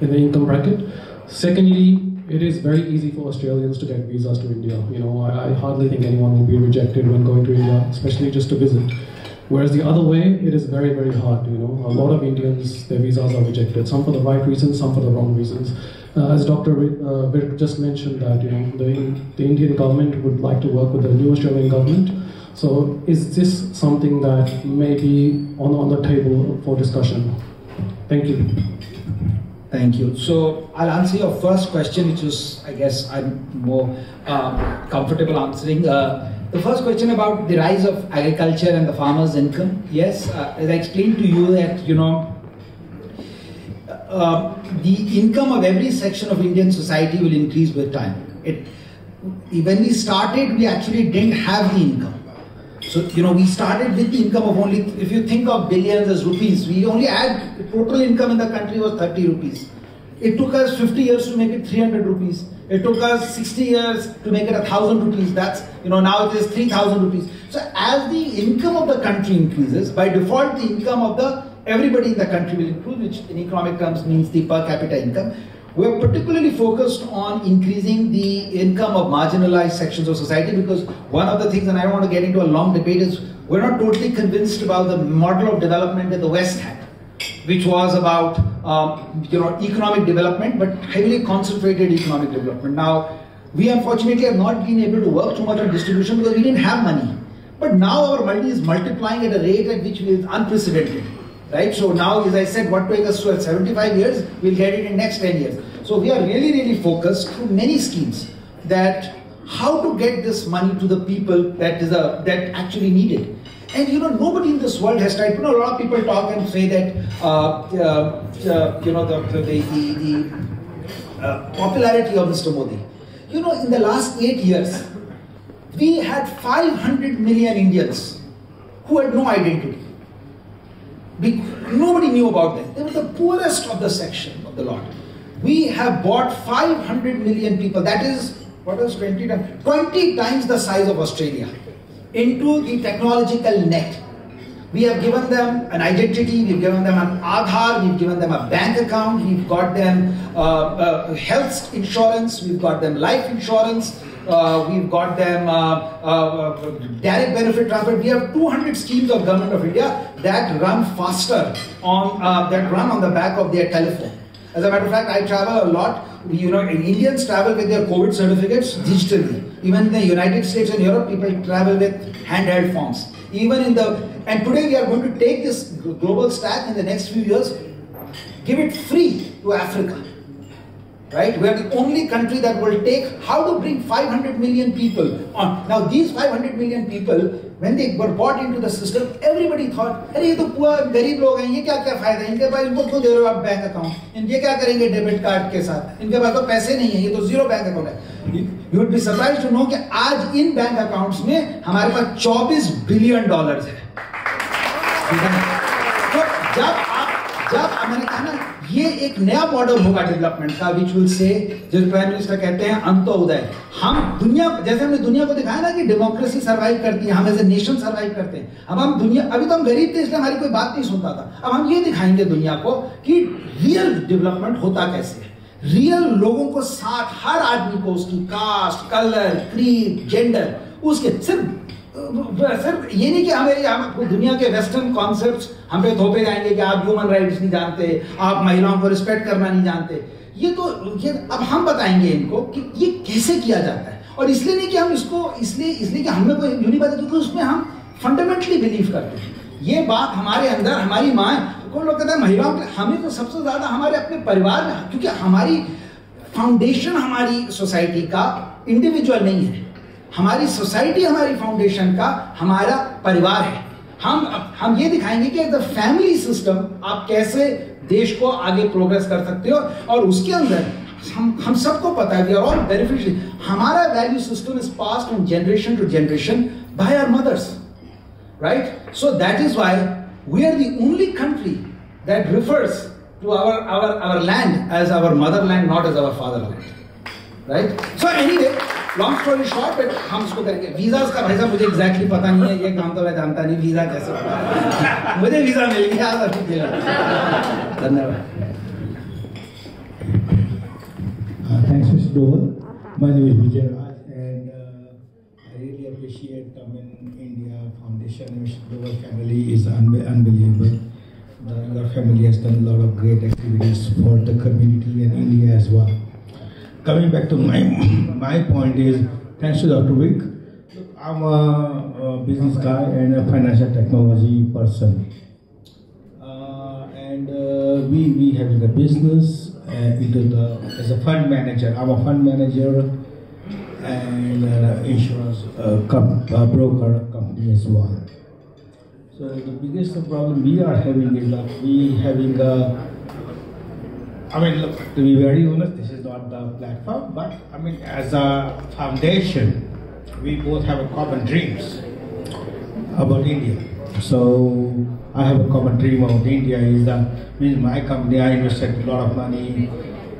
in the income bracket? Secondly, it is very easy for Australians to get visas to India. I hardly think anyone will be rejected when going to India, especially just to visit. Whereas the other way, it is very, very hard. A lot of Indians, their visas are rejected. Some for the right reasons, some for the wrong reasons. As Dr. Virk just mentioned that, the Indian government would like to work with the new Australian government. So is this something that may be on the table for discussion? Thank you. Thank you. So I'll answer your first question, which is, I guess, I'm more comfortable answering. The first question about the rise of agriculture and the farmer's income. Yes, as I explained to you that, the income of every section of Indian society will increase with time. When we started, we actually didn't have the income. So, we started with the income of only, if you think of billions as rupees, we only had, the total income in the country was 30 rupees. It took us 50 years to make it 300 rupees. It took us 60 years to make it 1,000 rupees. That's, now it is 3,000 rupees. So as the income of the country increases, by default the income of everybody in the country will improve, which in economic terms means the per capita income. We're particularly focused on increasing the income of marginalized sections of society, because one of the things, and I don't want to get into a long debate, is we're not totally convinced about the model of development that the West had, which was about economic development, but heavily concentrated economic development. Now, we unfortunately have not been able to work too much on distribution because we didn't have money. But now our money is multiplying at a rate at which is unprecedented. Right? So now, as I said, what took us to 75 years, we'll get it in next 10 years. So we are really, really focused through many schemes that how to get this money to the people that actually need it. And nobody in this world has tried. A lot of people talk and say that the popularity of Mr. Modi. In the last 8 years, we had 500 million Indians who had no identity. Nobody knew about them. They were the poorest of the section of the lot. We have brought 500 million people, that is, what was 20 times? 20 times the size of Australia, into the technological net. We have given them an identity, we've given them an Aadhaar, we've given them a bank account, we've got them health insurance, we've got them life insurance, we've got them direct benefit transfer. We have 200 schemes of Government of India that run faster that run on the back of their telephone. As a matter of fact, I travel a lot. Indians travel with their COVID certificates digitally. Even in the United States and Europe, people travel with handheld forms. And today we are going to take this global stack in the next few years, give it free to Africa. Right? We are the only country that will take how to bring 500 million people on. Now these 500 million people, when they were brought into the system, everybody thought, "Arey, ye to poor garib log hain, ye kya fayda hai? Inke paas inko kyun de rahe ho aap bank account? Ye kya karenge debit card ke sath? Inke paas to paise nahi hai, ye to zero bank account hai." You would be surprised to know कि आज इन bank accounts में हमारे पास $24 billion है। तो जब मैंने कहा ना, ये एक नया मॉडल होगा डेवलपमेंट का, विच विल से, जो प्राइम मिनिस्टर कहते हैं अंत्योदय। हम दुनिया, जैसे हमने दुनिया को दिखाया ना कि डेमोक्रेसी सर्वाइव करती है, हम एज ए नेशन सर्वाइव करते हैं। अब हम दुनिया, अभी तो हम गरीब थे इसलिए हमारी कोई बात नहीं सुनता था, अब हम ये दिखाएंगे दुनिया को कि रियल डेवलपमेंट होता कैसे है। रियल लोगों को साथ, हर आदमी को उसकी कास्ट, कलर, क्रीड, जेंडर, उसके सिर्फ ये नहीं कि हमें दुनिया के वेस्टर्न कॉन्सेप्ट्स हम पे थोपे जाएंगे कि आप ह्यूमन राइट्स नहीं जानते, आप महिलाओं को रिस्पेक्ट करना नहीं जानते। ये अब हम बताएंगे इनको कि ये कैसे किया जाता है। और इसलिए नहीं कि हम इसको इसलिए कि हमने कोई यूनिक बात, क्योंकि उसमें हम फंडामेंटली बिलीव करते हैं। ये बात हमारे अंदर, हमारी माँ, कोई लोग कहते हैं महिलाओं के, हमें तो सबसे ज्यादा हमारे अपने परिवार में, क्योंकि हमारी फाउंडेशन हमारी सोसाइटी का इंडिविजुअल नहीं है, हमारी सोसाइटी हमारी फाउंडेशन का हमारा परिवार है। हम ये दिखाएंगे कि द फैमिली सिस्टम आप कैसे देश को आगे प्रोग्रेस कर सकते हो, और उसके अंदर हम सबको पता है वी आर ऑल बेनिफिशियरी। हमारा value system is passed from generation to generation by our mothers, right? So that is why we are the only country that refers to our land as our motherland, not as our fatherland, right? So anyway, long story short, but हम इसको करेंगे। Visas का भाई साहब मुझे exactly पता नहीं है, ये काम तो मैं जानता नहीं, वीज़ा कैसे होगा। मुझे वीज़ा मिल गया, धन्यवाद। Thanks, Mr. Doval. My name is Vijay Raj, and I really appreciate India Foundation. Mr. Doval family is unbelievable. Your family has done a lot of great activities for the community and India as well. Coming back to my point is, thanks to Dr. Vic, I'm a business guy and a financial technology person. And we having a business as a fund manager. I'm a fund manager and insurance broker company as well. So the biggest problem we are having is that look, to be very honest, this is not the platform, but as a foundation, we both have a common dreams about India. So I have a common dream about India is that my company, I invested a lot of money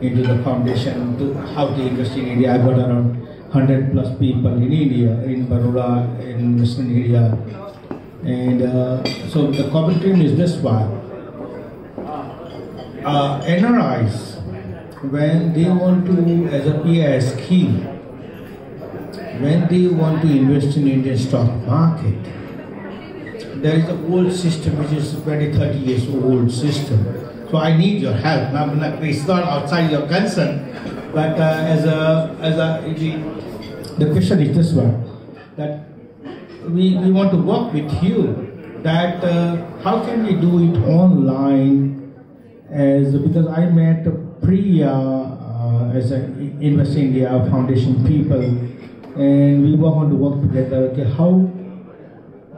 into the foundation to how to invest in India. I got around 100 plus people in India, in Baroda, in Western India. And so the common dream is this one. NRIs, when they want to, as a PIS scheme, when they want to invest in Indian stock market, there is an old system which is 20-30 years old system. So I need your help. Now, it's not outside your concern, but the question is this one, that we want to work with you, that how can we do it online, because I met Priya as an Invest India Foundation people, and we want to work together, okay, how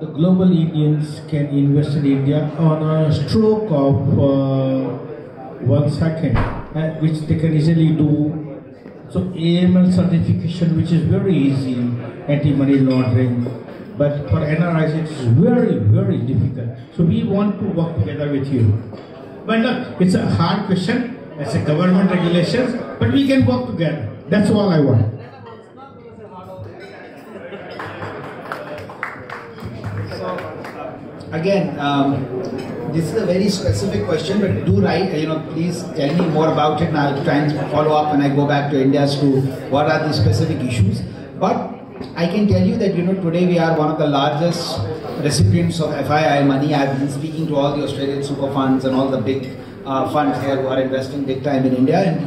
the global Indians can invest in India on a stroke of 1 second, which they can easily do. So AML certification, which is very easy, anti-money laundering, but for NRIs it is very, very difficult. So we want to work together with you. But look, it's a hard question, it's a government regulations, but we can work together. That's all I want. Again, this is a very specific question, but do write, please tell me more about it, and I'll try and follow up when I go back to India as to what are the specific issues. But I can tell you that, today we are one of the largest recipients of FII money. I've been speaking to all the Australian super funds and all the big funds here who are investing big time in India, and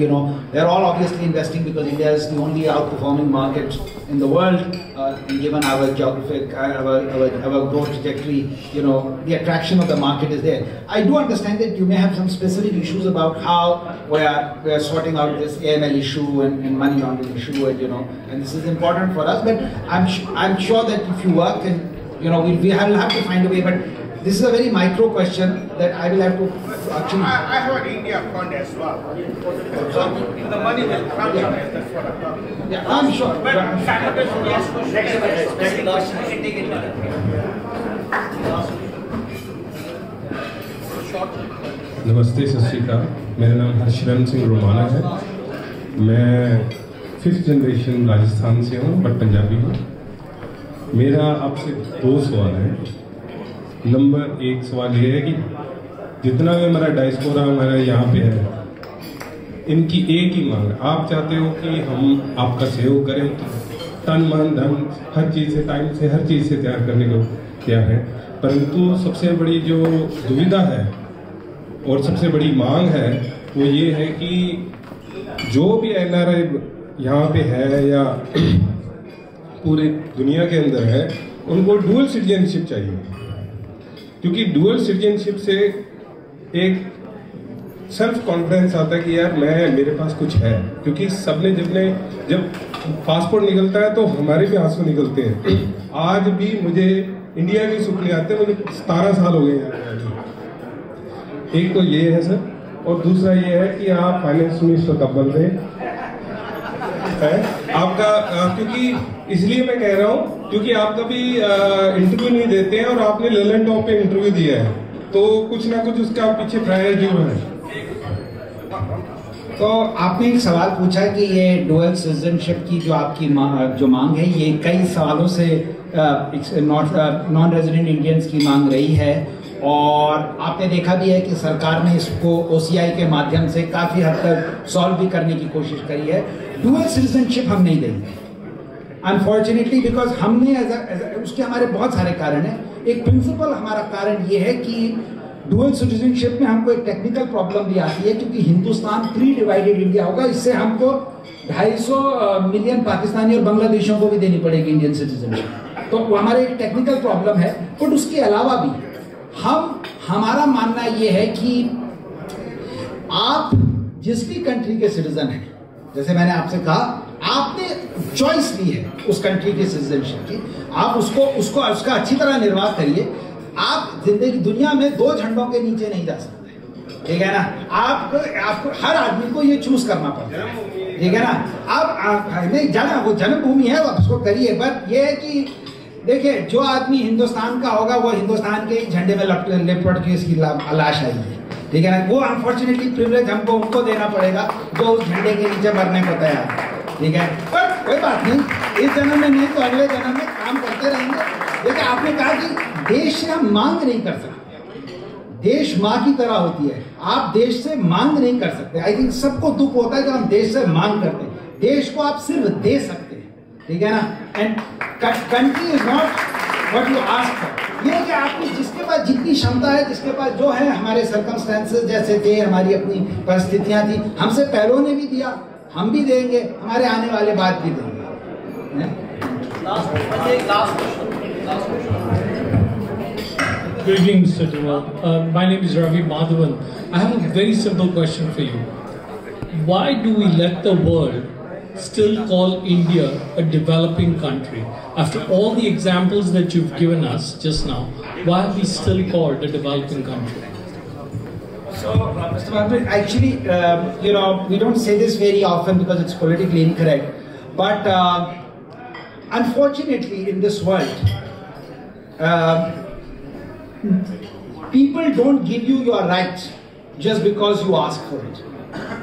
they're all obviously investing because India is the only outperforming market in the world, and given our geographic, our growth trajectory, the attraction of the market is there. I do understand that you may have some specific issues about how we are sorting out this AML issue and money laundering issue, and this is important for us. But I'm sure that if you work, and we'll have to find a way. But this is a very micro question that I will have to actually. I have an India fund as well. So the money will come from it. That's what I'm talking about. Yeah, I'm sure. But Namaste, Shri. मेरा नाम हर्षरन सिंह रोमाना है। मैं 5th generation Rajasthan से हूँ but Punjabi हूँ। मेरा आपसे 2 सवाल हैं। नंबर 1 सवाल ये है कि जितना भी हमारा डायस्पोरा हमारा यहाँ पे है, इनकी एक ही मांग, आप चाहते हो कि हम आपका सहयोग करें, तन मन धन हर चीज़ से, टाइम से, हर चीज़ से तैयार करने को तैयार है, परंतु सबसे बड़ी जो दुविधा है और सबसे बड़ी मांग है वो ये है कि जो भी NRI यहाँ पे है या पूरे दुनिया के अंदर है, उनको डुअल सिटीजनशिप चाहिए, क्योंकि डुअल सिटीजनशिप से एक सेल्फ कॉन्फिडेंस आता है कि यार मेरे पास कुछ है, क्योंकि सबने जब पासपोर्ट निकलता है तो हमारे भी आंसू निकलते हैं। आज भी मुझे इंडिया के सुपने आते हैं, मुझे 17 साल हो गए यहाँ। एक तो ये है सर, और दूसरा ये है कि आप फाइनेंस मिनिस्टर कब बन रहे हैं आपका, क्योंकि इसलिए मैं कह रहा हूँ क्योंकि आप कभी इंटरव्यू नहीं देते हैं और आपने ललन टॉप पे इंटरव्यू दिया है, तो कुछ ना कुछ उसका पीछे प्रायोरिटी है। तो आपने एक सवाल पूछा कि ये डुअल सिटीजनशिप की जो आपकी जो मांग है, ये कई सालों से नॉन रेजिडेंट इंडियंस की मांग रही है, और आपने देखा भी है कि सरकार ने इसको OCI के माध्यम से काफ़ी हद तक सॉल्व भी करने की कोशिश करी है। डुअल सिटीजनशिप हम नहीं देंगे अनफॉर्चुनेटली, बिकॉज हमने उसके हमारे बहुत सारे कारण हैं। एक प्रिंसिपल हमारा कारण ये है कि डुअल सिटीजनशिप में हमको एक टेक्निकल प्रॉब्लम भी आती है, क्योंकि हिंदुस्तान प्री डिवाइडेड इंडिया होगा, इससे हमको 250 मिलियन पाकिस्तानी और बांग्लादेशियों को भी देनी पड़ेगी इंडियन सिटीजनशिप, तो वो हमारे एक टेक्निकल प्रॉब्लम है। बट उसके अलावा भी हमारा मानना ये है कि आप जिस भी कंट्री के सिटीजन हैं, जैसे मैंने आपसे कहा, आपने चॉइस ली है उस कंट्री के सिटीजनशिप की, आप उसका अच्छी तरह निर्वाह करिए। आप जिंदगी दुनिया में 2 झंडों के नीचे नहीं जा सकते, ठीक है ना। आपको हर आदमी को ये चूज करना पड़ता है, ठीक है ना। आप नहीं जाना, वो जन्मभूमि है, आप उसको करिए, बट ये है कि देखिए, जो आदमी हिंदुस्तान का होगा वो हिंदुस्तान के झंडे में लिपट के इसकी लाश आई है, ठीक है ना। वो अनफॉर्चुनेटली प्रिविलेज हमको उनको देना पड़ेगा जो उस झंडे के नीचे मरने को तैयार है, ठीक है। पर कोई बात नहीं, इस जन्म में नहीं तो अगले जन्म में काम करते रहेंगे। देखिए, आपने कहा कि देश से हम मांग नहीं कर सकते, देश माँ की तरह होती है, आप देश से मांग नहीं कर सकते। आई थिंक सबको दुख होता है कि हम देश से मांग करते हैं, देश को आप सिर्फ दे सकते हैं, ठीक है ना। And country is not what you ask for. ये कि आपकी जिसके पास जितनी क्षमता है, जिसके पास जो है, हमारे सर्कमस्टेंसेस जैसे थे, हमारी अपनी परिस्थितियां थी, हमसे पहलों ने भी दिया, हम भी देंगे, हमारे आने वाले बाद भी देंगे। Good evening, Mr. Doval. My name is Ravi Madhavan. I have a very simple question for you. Why do we let the world still call India a developing country? After all the examples that you've given us just now, why are we still called a developing country? So, Mr. Madhavan, actually, we don't say this very often because it's politically incorrect. But unfortunately, in this world, people don't give you your right just because you ask for it.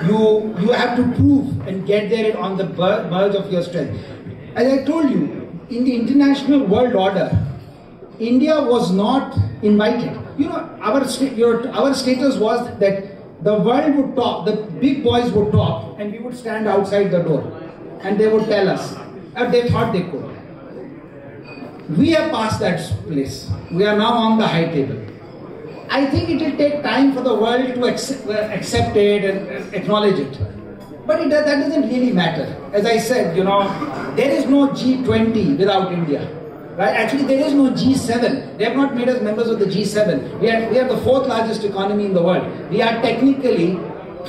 You have to prove and get there on the verge of your strength. As I told you, in the international world order, India was not invited. Our status was that the world would talk, the big boys would talk, and we would stand outside the door, and they would tell us, or they thought they could. We have passed that place. We are now on the high table. I think it will take time for the world to accept it and acknowledge it. But that doesn't really matter. As I said, there is no G20 without India. Right? Actually, there is no G7. They have not made us members of the G7. We are the 4th largest economy in the world. We are technically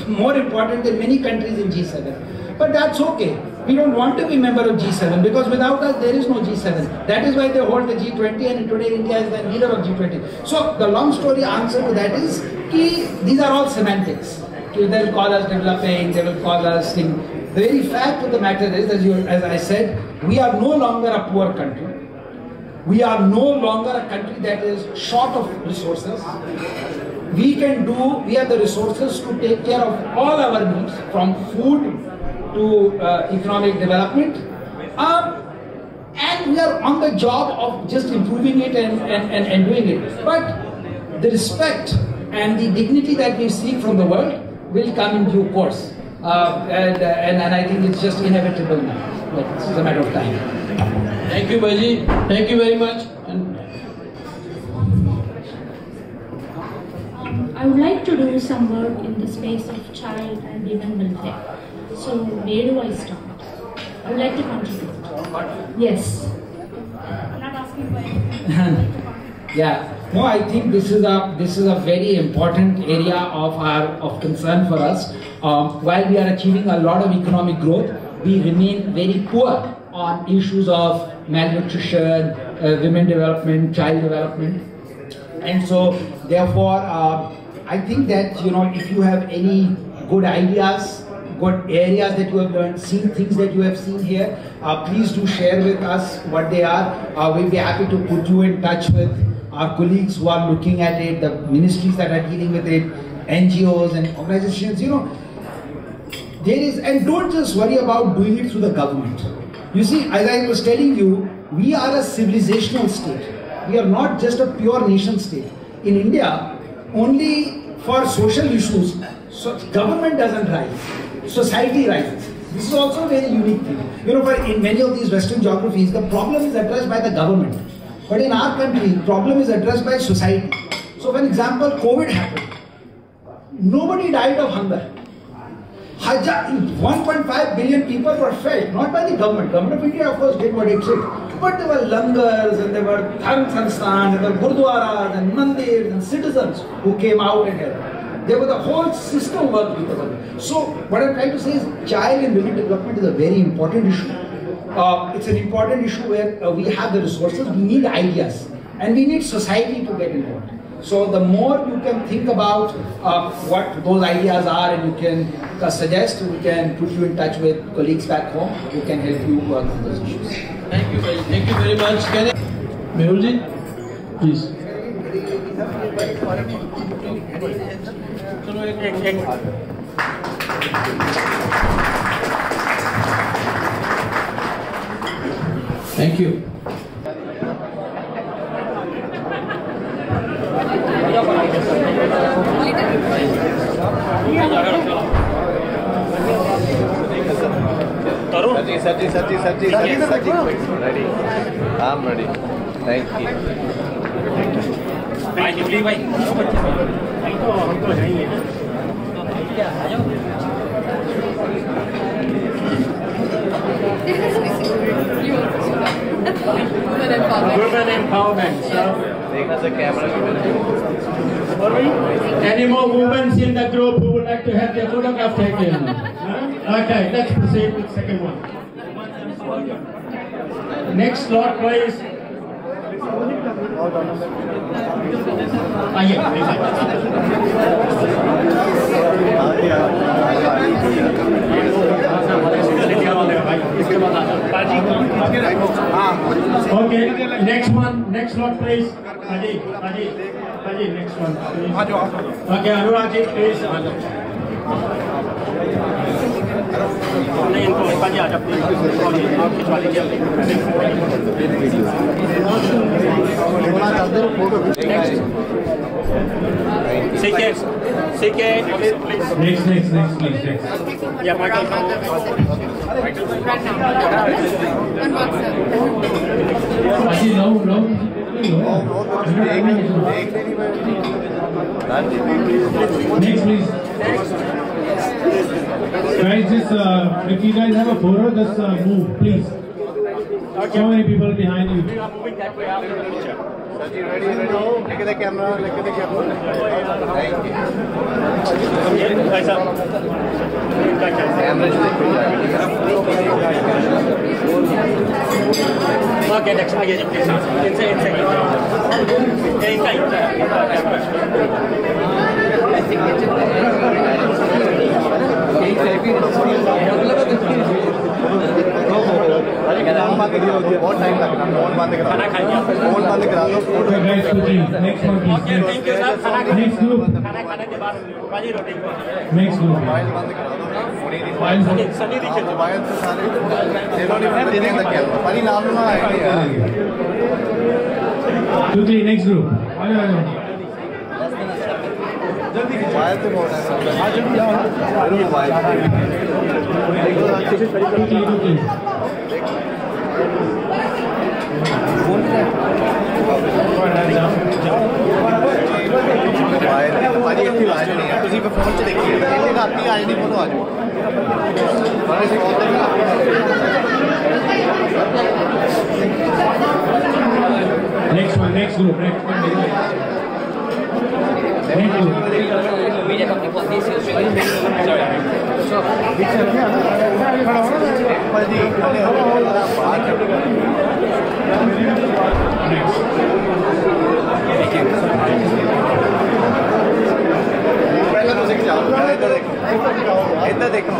more important than many countries in G7. But that's okay. We don't want to be member of G7 because without us there is no G7. That is why they hold the G20, and today India is the leader of G20. So the long story answer to that is these are all semantics. They will call us developing, they will call us thing. The very fact of the matter is, as I said, we are no longer a poor country. We are no longer a country that is short of resources. we have the resources to take care of all our needs, from food to economic development. And we are on the job of just improving it and doing it. But the respect and the dignity that we seek from the world will come in due course. And I think it's just inevitable now. It's a matter of time. Thank you, Baji. Thank you very much. I would like to do some work in the space of child and women welfare. So where do I start? I would like to contribute. Yes. I'm not asking for anything. Yeah. No, I think this is a very important area of concern for us. While we are achieving a lot of economic growth, we remain very poor on issues of malnutrition, women development, child development, and so therefore I think that if you have any good ideas, good areas that you have learned, things that you have seen here, please do share with us what they are. We'll be happy to put you in touch with our colleagues who are looking at it, the ministries that are dealing with it, NGOs and organizations. And don't just worry about doing it through the government. You see, as I was telling you, we are a civilizational state. We are not just a pure nation state. In India, only for social issues, government doesn't rise, society rises. This is also a very unique thing. In many of these Western geographies, the problem is addressed by the government. But in our country, the problem is addressed by society. So, for example, COVID happened. Nobody died of hunger. 1.5 billion people were fed, not by the government. Government of India, of course, did what it did. But there were langars, and there were dharm sansthan, and there were gurdwaras, and mandirs, and citizens who came out and helped. There was a whole system worked because of it. So, what I'm trying to say is, child and women development is a very important issue. It's an important issue where we have the resources, we need ideas, and we need society to get involved. So the more you can think about what those ideas are and you can suggest, we can put you in touch with colleagues back home who can help you work on those issues. Thank you very much. Mehulji, please. Thank you. Saji. Ready. I'm ready. Thank you. Women empowerment. Any more women in the group who would like to have their photograph taken? Okay, let's proceed with the second one. Next slot, please. Okay, next one, next slot, please. Haji, next one, please. Okay, Anurag, please. Next, please. Yeah, Michael. Next, please. Guys, just if you guys have a photo, just move, please. So many people behind you. We are moving that way after the picture. Saji, ready. Look at the camera. Thank you. Okay, next. बहुत time लगना phone बंद करा दो Next one, please. Next group. Next group. Quickly, next group. Next one, next group, next one. इधर देखो